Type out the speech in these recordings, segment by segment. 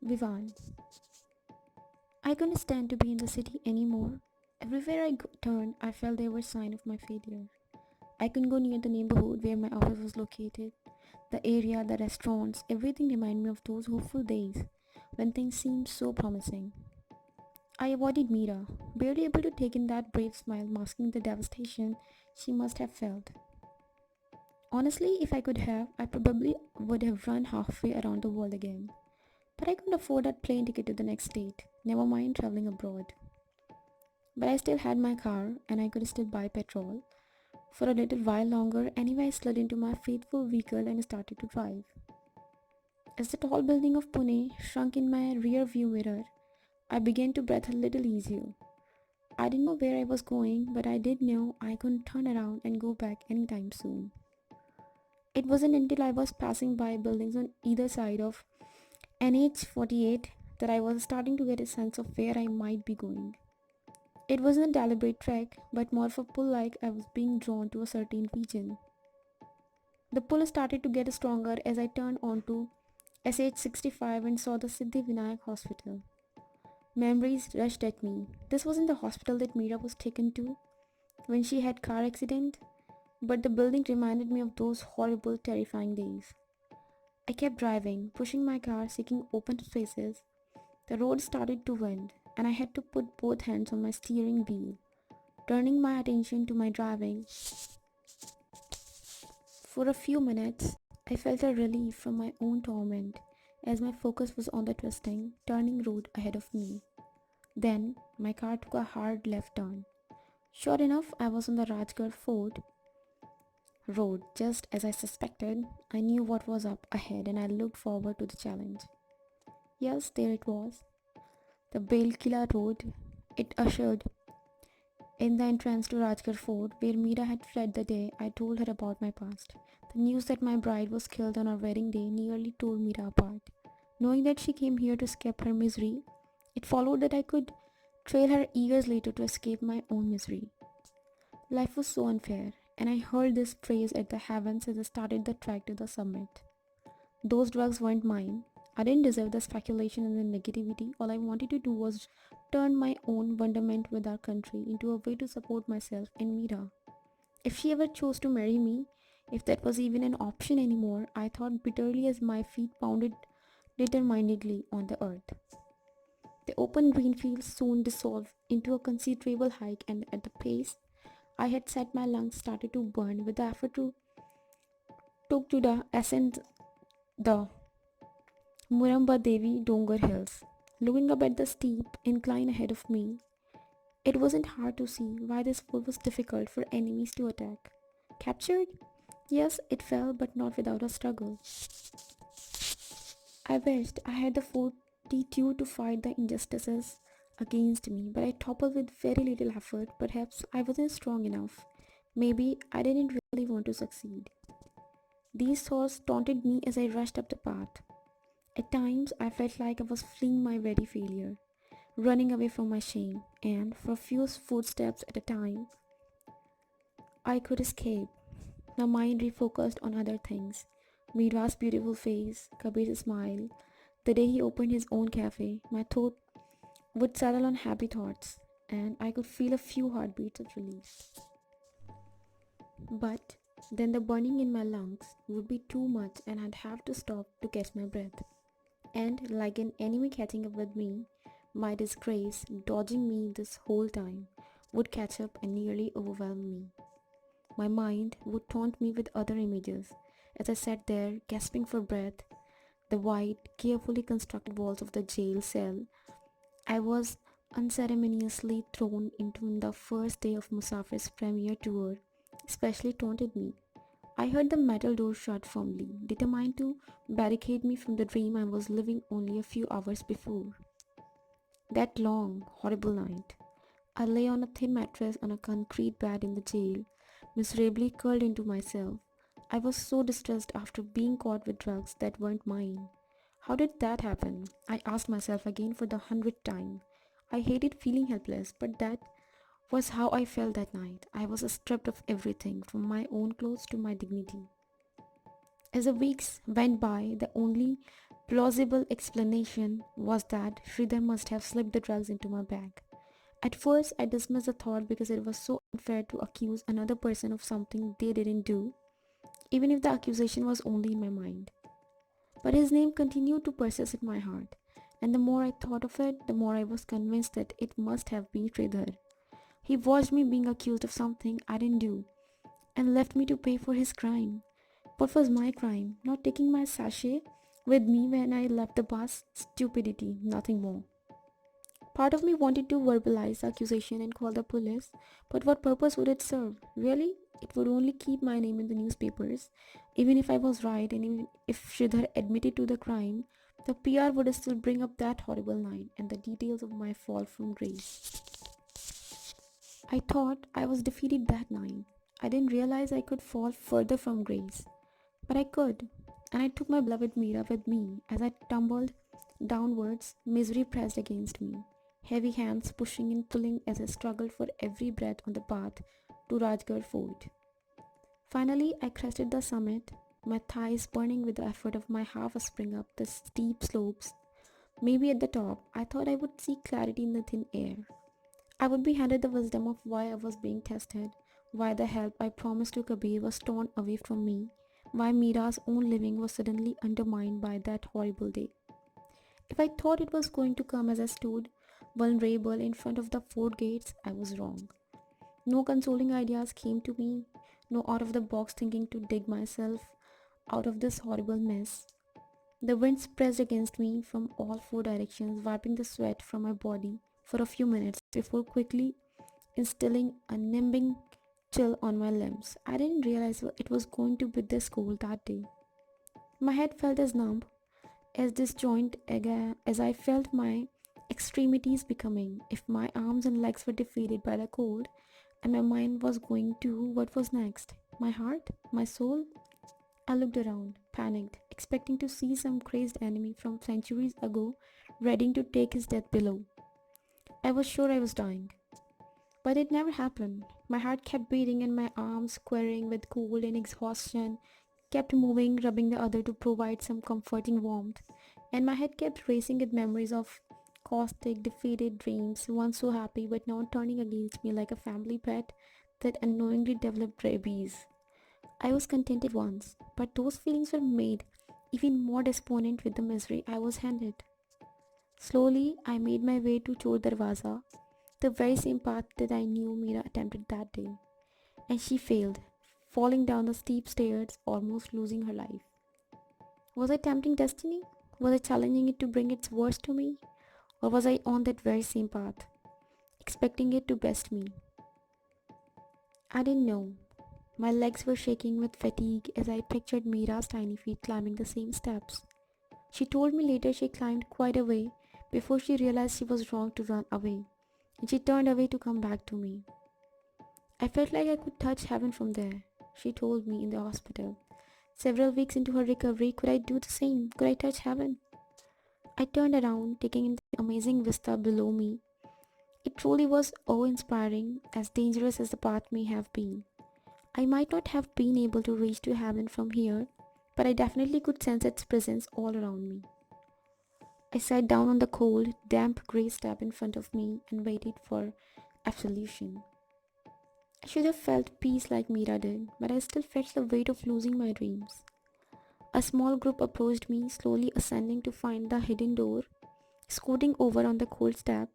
VIVAAN. I couldn't stand to be in the city anymore. Everywhere I turned, I felt there were signs of my failure. I couldn't go near the neighborhood where my office was located. The area, the restaurants, everything reminded me of those hopeful days when things seemed so promising. I avoided Mira, barely able to take in that brave smile masking the devastation she must have felt. Honestly, if I could have, I probably would have run halfway around the world again. But I couldn't afford that plane ticket to the next state, never mind traveling abroad. But I still had my car and I could still buy petrol. For a little while longer, anyway, I slid into my faithful vehicle and started to drive. As the tall building of Pune shrunk in my rear view mirror, I began to breathe a little easier. I didn't know where I was going, but I did know I couldn't turn around and go back anytime soon. It wasn't until I was passing by buildings on either side of NH48 that I was starting to get a sense of where I might be going. It wasn't a deliberate trek, but more of a pull like I was being drawn to a certain region. The pull started to get stronger as I turned onto SH65 and saw the Siddhivinayak hospital. Memories rushed at me. This wasn't the hospital that Meera was taken to when she had car accident, but the building reminded me of those horrible, terrifying days. I kept driving, pushing my car, seeking open spaces. The road started to wind, and I had to put both hands on my steering wheel, turning my attention to my driving. For a few minutes, I felt a relief from my own torment as my focus was on the twisting, turning road ahead of me. Then, my car took a hard left turn. Sure enough, I was on the Rajgarh Fort road just as I suspected. I knew what was up ahead and I looked forward to the challenge. Yes, there it was. The Belkila Road. It ushered in the entrance to Rajgarh Fort, where Meera had fled the day I told her about my past. The news that my bride was killed on our wedding day nearly tore Meera apart. Knowing that she came here to escape her misery, it followed that I could trail her years later to escape my own misery. Life was so unfair, and I heard this phrase at the heavens as I started the trek to the summit. Those drugs weren't mine. I didn't deserve the speculation and the negativity. All I wanted to do was turn my own wonderment with our country into a way to support myself and Mira. If she ever chose to marry me, if that was even an option anymore, I thought bitterly as my feet pounded determinedly on the earth. The open green fields soon dissolved into a considerable hike, and at the pace I had set, my lungs started to burn with the effort to took to the ascend the Muramba Devi Dongar Hills. Looking up at the steep incline ahead of me, it wasn't hard to see why this fort was difficult for enemies to attack. Captured? Yes, it fell, but not without a struggle. I wished I had the fortitude to fight the injustices against me, but I toppled with very little effort. Perhaps I wasn't strong enough. Maybe I didn't really want to succeed. These thoughts taunted me as I rushed up the path. At times, I felt like I was fleeing my very failure, running away from my shame, and for a few footsteps at a time, I could escape. My mind refocused on other things. Meera's beautiful face, Kabir's smile, the day he opened his own cafe. My thought would settle on happy thoughts, and I could feel a few heartbeats of relief. But then the burning in my lungs would be too much, and I'd have to stop to catch my breath. And like an enemy catching up with me, my disgrace, dodging me this whole time, would catch up and nearly overwhelm me. My mind would taunt me with other images as I sat there gasping for breath. The white, carefully constructed walls of the jail cell I was unceremoniously thrown into on the first day of Musafir's premiere tour especially taunted me. I heard the metal door shut firmly, determined to barricade me from the dream I was living only a few hours before. That long, horrible night, I lay on a thin mattress on a concrete bed in the jail, miserably curled into myself. I was so distressed after being caught with drugs that weren't mine. How did that happen? I asked myself again for the 100th time. I hated feeling helpless, but that was how I felt that night. I was stripped of everything, from my own clothes to my dignity. As the weeks went by, the only plausible explanation was that Sridhar must have slipped the drugs into my bag. At first, I dismissed the thought because it was so unfair to accuse another person of something they didn't do, even if the accusation was only in my mind. But his name continued to persist in my heart, and the more I thought of it, the more I was convinced that it must have been Sridhar. He watched me being accused of something I didn't do, and left me to pay for his crime. What was my crime? Not taking my sachet with me when I left the bus? Stupidity, nothing more. Part of me wanted to verbalize the accusation and call the police, but what purpose would it serve? Really? It would only keep my name in the newspapers. Even if I was right and even if Sridhar admitted to the crime, the PR would still bring up that horrible line and the details of my fall from grace. I thought I was defeated that night. I didn't realize I could fall further from grace. But I could, and I took my beloved Mira with me as I tumbled downwards, misery pressed against me, heavy hands pushing and pulling as I struggled for every breath on the path to Rajgarh Fort. Finally, I crested the summit, my thighs burning with the effort of my half spring up the steep slopes. Maybe at the top, I thought I would see clarity in the thin air. I would be handed the wisdom of why I was being tested, why the help I promised to Kabir was torn away from me, why Mira's own living was suddenly undermined by that horrible day. If I thought it was going to come as I stood, vulnerable in front of the fort gates, I was wrong. No consoling ideas came to me, no out of the box thinking to dig myself out of this horrible mess. The winds pressed against me from all four directions, wiping the sweat from my body for a few minutes before quickly instilling a nimbing chill on my limbs. I didn't realize it was going to be this cold that day. My head felt as numb, as disjointed as I felt my extremities becoming. If my arms and legs were defeated by the cold, and my mind was going to what was next? My heart? My soul? I looked around, panicked, expecting to see some crazed enemy from centuries ago ready to take his death below. I was sure I was dying. But it never happened. My heart kept beating and my arms quivering with cold and exhaustion kept moving, rubbing the other to provide some comforting warmth. And my head kept racing with memories of caustic, defeated dreams, once so happy but now turning against me like a family pet that unknowingly developed rabies. I was contented once, but those feelings were made even more despondent with the misery I was handed. Slowly, I made my way to Chor Darwaza, the very same path that I knew Mira attempted that day, and she failed, falling down the steep stairs, almost losing her life. Was I tempting destiny? Was I challenging it to bring its worst to me? Or was I on that very same path, expecting it to best me? I didn't know. My legs were shaking with fatigue as I pictured Mira's tiny feet climbing the same steps. She told me later she climbed quite a way before she realized she was wrong to run away, and she turned away to come back to me. I felt like I could touch heaven from there, she told me in the hospital. Several weeks into her recovery, could I do the same? Could I touch heaven? I turned around, taking in the amazing vista below me. It truly was awe-inspiring, as dangerous as the path may have been. I might not have been able to reach to heaven from here, but I definitely could sense its presence all around me. I sat down on the cold, damp grey step in front of me and waited for absolution. I should have felt peace like Mira did, but I still felt the weight of losing my dreams. A small group approached me, slowly ascending to find the hidden door. Scooting over on the cold step,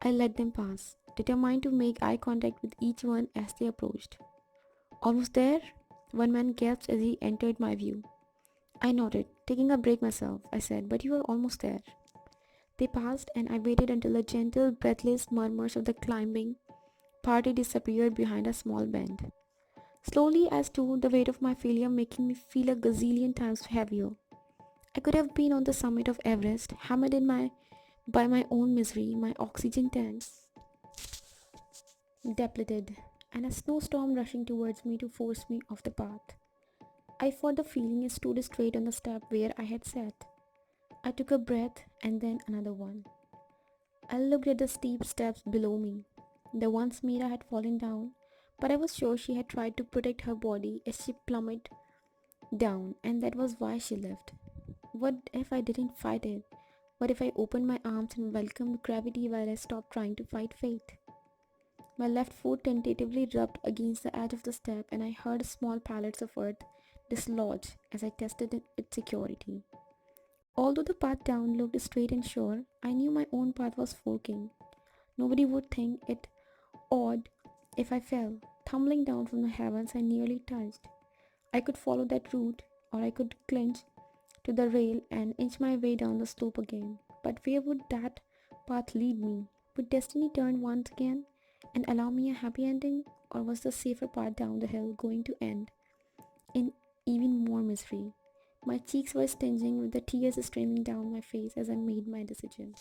I let them pass, determined to make eye contact with each one as they approached. Almost there? One man gasped as he entered my view. I nodded, taking a break myself. I said, but you are almost there. They passed, and I waited until the gentle, breathless murmurs of the climbing party disappeared behind a small bend. Slowly I stood, the weight of my failure making me feel a gazillion times heavier. I could have been on the summit of Everest, hammered by my own misery, my oxygen tanks depleted, and a snowstorm rushing towards me to force me off the path. I fought the feeling and stood straight on the step where I had sat. I took a breath and then another one. I looked at the steep steps below me, the ones Mira had fallen down, but I was sure she had tried to protect her body as she plummeted down, and that was why she lived. What if I didn't fight it? What if I opened my arms and welcomed gravity while I stopped trying to fight fate? My left foot tentatively rubbed against the edge of the step, and I heard small pallets of earth dislodge as I tested its security. Although the path down looked straight and sure, I knew my own path was forking. Nobody would think it odd if I fell, tumbling down from the heavens I nearly touched. I could follow that route, or I could cling to the rail and inch my way down the slope again. But where would that path lead me? Would destiny turn once again and allow me a happy ending? Or was the safer path down the hill going to end in even more misery? My cheeks were stinging with the tears streaming down my face as I made my decision.